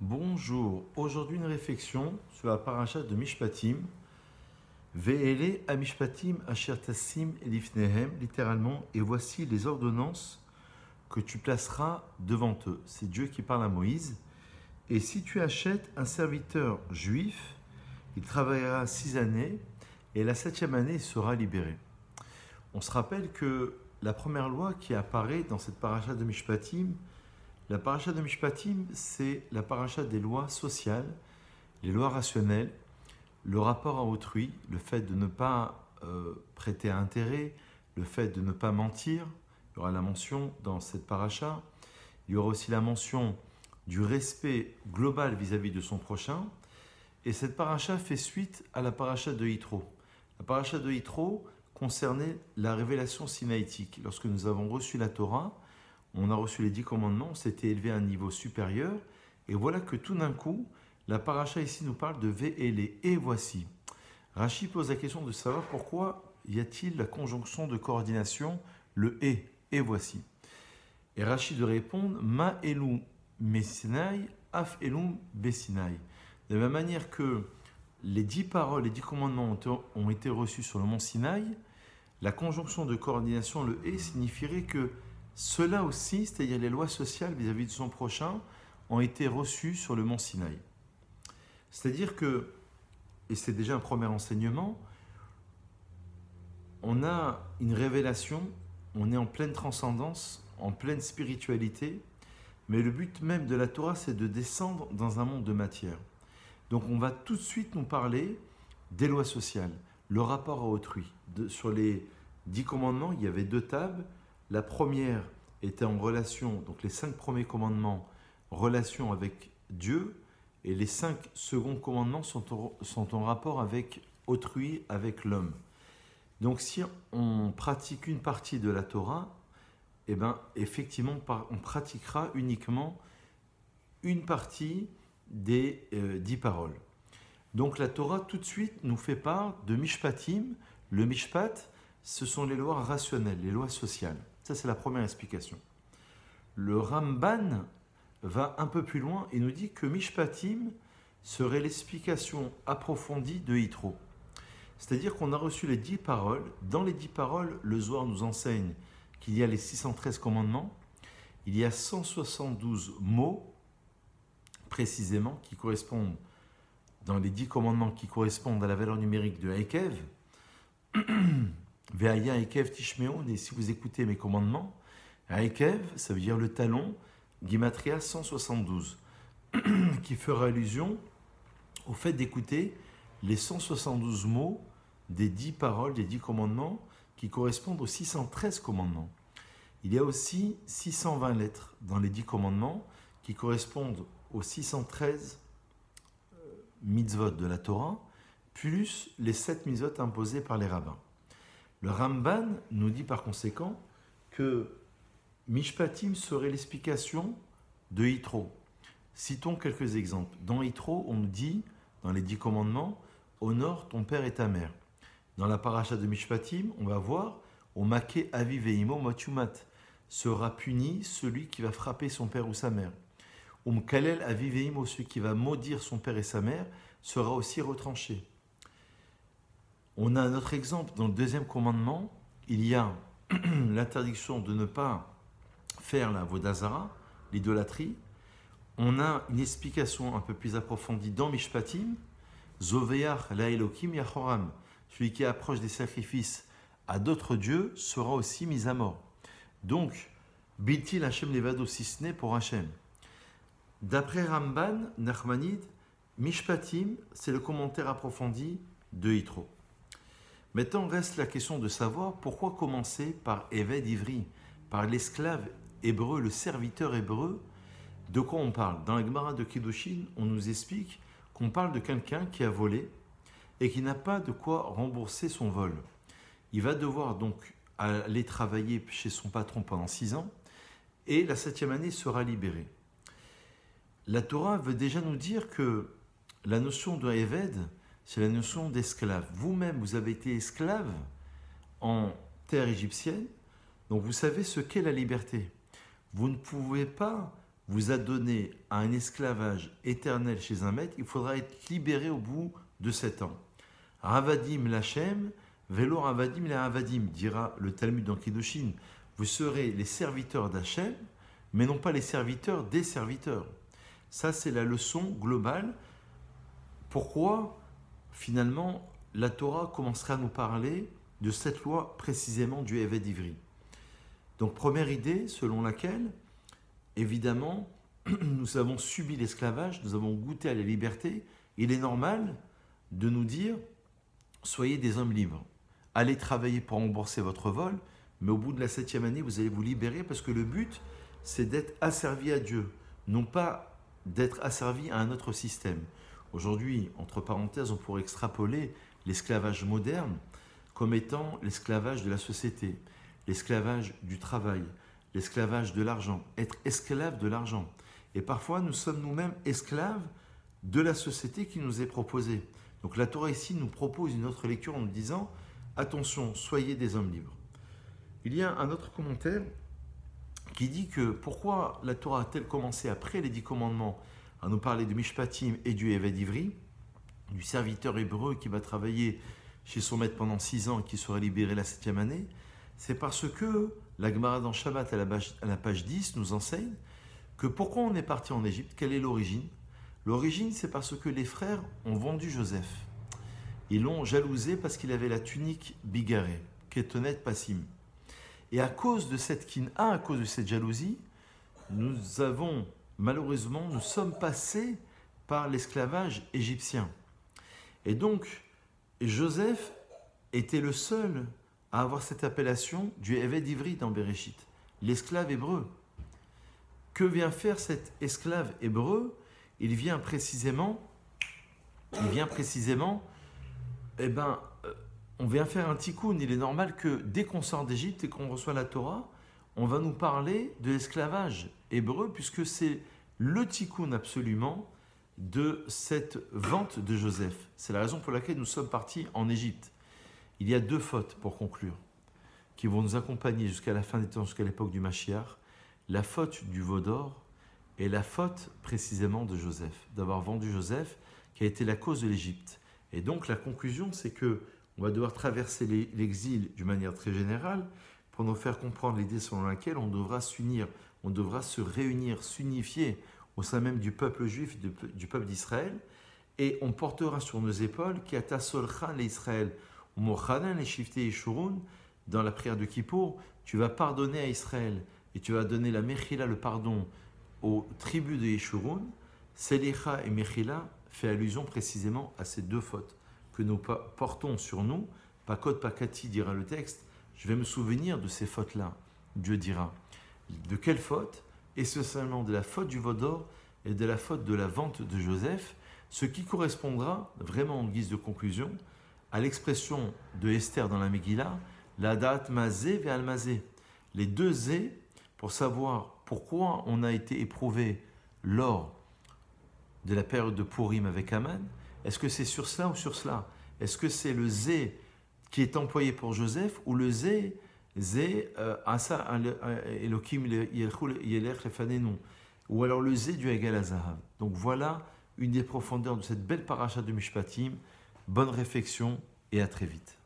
Bonjour, aujourd'hui une réflexion sur la paracha de Mishpatim. Ve'ele a Mishpatim asher tassim elifnehem, littéralement, et voici les ordonnances que tu placeras devant eux. C'est Dieu qui parle à Moïse. Et si tu achètes un serviteur juif, il travaillera 6 années et la 7e année il sera libéré. On se rappelle que la première loi qui apparaît dans cette paracha de Mishpatim, la paracha de Mishpatim, c'est la paracha des lois sociales, les lois rationnelles, le rapport à autrui, le fait de ne pas prêter intérêt, le fait de ne pas mentir. Il y aura la mention dans cette paracha. Il y aura aussi la mention du respect global vis-à-vis de son prochain. Et cette paracha fait suite à la paracha de Yitro. La paracha de Yitro concernait la révélation sinaïtique. Lorsque nous avons reçu la Torah, on a reçu les 10 commandements, on s'était élevé à un niveau supérieur, et voilà que tout d'un coup, la paracha ici nous parle de Ve'ele, et voici. Rashi pose la question de savoir pourquoi y a-t-il la conjonction de coordination, le et voici. Et Rashi de répondre, Ma elu messinai, af elu bessinai. De la même manière que les 10 paroles, les 10 commandements ont été reçus sur le mont Sinaï, la conjonction de coordination, le et, signifierait que cela aussi, c'est-à-dire les lois sociales vis-à-vis de son prochain, ont été reçues sur le mont Sinaï. C'est-à-dire que, et c'est déjà un premier enseignement, on a une révélation, on est en pleine transcendance, en pleine spiritualité, mais le but même de la Torah, c'est de descendre dans un monde de matière. Donc on va tout de suite nous parler des lois sociales, le rapport à autrui. Sur les 10 commandements, il y avait 2 tables. La première était en relation, donc les 5 premiers commandements, relation avec Dieu, et les 5 seconds commandements sont en rapport avec autrui, avec l'homme. Donc si on pratique une partie de la Torah, eh bien, effectivement, on pratiquera uniquement une partie des 10 paroles. Donc la Torah, tout de suite, nous fait part de Mishpatim. Le Mishpat, ce sont les lois rationnelles, les lois sociales. Ça, c'est la première explication. Le Ramban va un peu plus loin et nous dit que Mishpatim serait l'explication approfondie de Yitro. C'est-à-dire qu'on a reçu les 10 paroles. Dans les 10 paroles, le Zohar nous enseigne qu'il y a les 613 commandements, il y a 172 mots, précisément, qui correspondent, dans les 10 commandements, qui correspondent à la valeur numérique de Ekev. Ve'aya Ekev Tishmeon, et si vous écoutez mes commandements, Ekev, ça veut dire le talon, Gimatria 172, qui fera allusion au fait d'écouter les 172 mots des 10 paroles, des 10 commandements, qui correspondent aux 613 commandements. Il y a aussi 620 lettres dans les 10 commandements, qui correspondent aux 613 mitzvot de la Torah, plus les 7 mitzvot imposés par les rabbins. Le Ramban nous dit par conséquent que Mishpatim serait l'explication de Yitro. Citons quelques exemples. Dans Yitro, on nous dit, dans les 10 commandements, honore ton père et ta mère. Dans la paracha de Mishpatim, on va voir, au maké aviveimo motumat, sera puni celui qui va frapper son père ou sa mère. Kalel aviveimo, celui qui va maudire son père et sa mère, sera aussi retranché. On a un autre exemple, dans le 2e commandement, il y a l'interdiction de ne pas faire la vodazara, l'idolâtrie. On a une explication un peu plus approfondie dans Mishpatim, Zoveach la Elokim Yachoram, celui qui approche des sacrifices à d'autres dieux sera aussi mis à mort. Donc, Biltil Hashem Levado, si ce n'est pour Hashem. D'après Ramban, Nachmanide, Mishpatim, c'est le commentaire approfondi de Yitro. Maintenant, reste la question de savoir pourquoi commencer par Eved Ivri, par l'esclave hébreu, le serviteur hébreu. De quoi on parle? Dans la Gemara de Kiddushin, on nous explique qu'on parle de quelqu'un qui a volé et qui n'a pas de quoi rembourser son vol. Il va devoir donc aller travailler chez son patron pendant 6 ans et la 7e année sera libéré. La Torah veut déjà nous dire que la notion de Eved, c'est la notion d'esclave. Vous-même, vous avez été esclave en terre égyptienne, donc vous savez ce qu'est la liberté. Vous ne pouvez pas vous a donné à un esclavage éternel chez un maître, il faudra être libéré au bout de 7 ans. Ravadim lachem, velo ravadim la ravadim, dira le Talmud dans Kiddushin. Vous serez les serviteurs d'Hachem, mais non pas les serviteurs des serviteurs. Ça, c'est la leçon globale. Pourquoi, finalement, la Torah commencera à nous parler de cette loi précisément du Eved Ivri. Donc, première idée selon laquelle, évidemment, nous avons subi l'esclavage, nous avons goûté à la liberté. Il est normal de nous dire, soyez des hommes libres. Allez travailler pour rembourser votre vol, mais au bout de la 7e année, vous allez vous libérer parce que le but, c'est d'être asservi à Dieu, non pas d'être asservi à un autre système. Aujourd'hui, entre parenthèses, on pourrait extrapoler l'esclavage moderne comme étant l'esclavage de la société, l'esclavage du travail, l'esclavage de l'argent, être esclave de l'argent. Et parfois, nous sommes nous-mêmes esclaves de la société qui nous est proposée. Donc la Torah ici nous propose une autre lecture en nous disant « Attention, soyez des hommes libres ». Il y a un autre commentaire qui dit que pourquoi la Torah a-t-elle commencé après les 10 commandements à nous parler de Mishpatim et du Eved Ivri, du serviteur hébreu qui va travailler chez son maître pendant 6 ans et qui sera libéré la 7e année. C'est parce que la Gemara dans Shabbat à la page 10 nous enseigne que pourquoi on est parti en Égypte, quelle est l'origine? L'origine, c'est parce que les frères ont vendu Joseph. Ils l'ont jalousé parce qu'il avait la tunique bigarrée, Ketonet Passim. Et à cause de cette kin'a, à cause de cette jalousie, nous sommes passés par l'esclavage égyptien. Et donc, Joseph était le seul à avoir cette appellation du Eved Ivri dans Bereshit, l'esclave hébreu. Que vient faire cet esclave hébreu? Il vient précisément, on vient faire un tikkun. Il est normal que dès qu'on sort d'Égypte et qu'on reçoit la Torah, on va nous parler de l'esclavage hébreu, puisque c'est le tikkun absolument de cette vente de Joseph. C'est la raison pour laquelle nous sommes partis en Égypte. Il y a 2 fautes, pour conclure, qui vont nous accompagner jusqu'à la fin des temps, jusqu'à l'époque du Mashiach. La faute du veau d'or et la faute précisément de Joseph, d'avoir vendu Joseph, qui a été la cause de l'Égypte. Et donc la conclusion, c'est que on va devoir traverser l'exil d'une manière très générale pour nous faire comprendre l'idée selon laquelle on devra s'unir, on devra se réunir, s'unifier au sein même du peuple juif, du peuple d'Israël, et on portera sur nos épaules qui atasolchan l'Israël, mochanan les shifté yeshurun, dans la prière de Kippour, tu vas pardonner à Israël et tu vas donner la mechila, le pardon, aux tribus de Yeshurun. Selicha et mechila fait allusion précisément à ces 2 fautes que nous portons sur nous. Pakot pakati, dira le texte, je vais me souvenir de ces fautes-là. Dieu dira. De quelle faute? Essentiellement de la faute du veau d'or et de la faute de la vente de Joseph, ce qui correspondra vraiment en guise de conclusion à l'expression de Esther dans la Megillah, la date mazé ve almazé. Les 2 zé pour savoir pourquoi on a été éprouvé lors de la période de Purim avec Aman. Est-ce que c'est sur cela ou sur cela? Est-ce que c'est le zé qui est employé pour Joseph ou le zé asa Elohim yelech lefanenu, ou alors le zé du Egal Azahav? Donc voilà une des profondeurs de cette belle paracha de Mishpatim. Bonne réflexion et à très vite.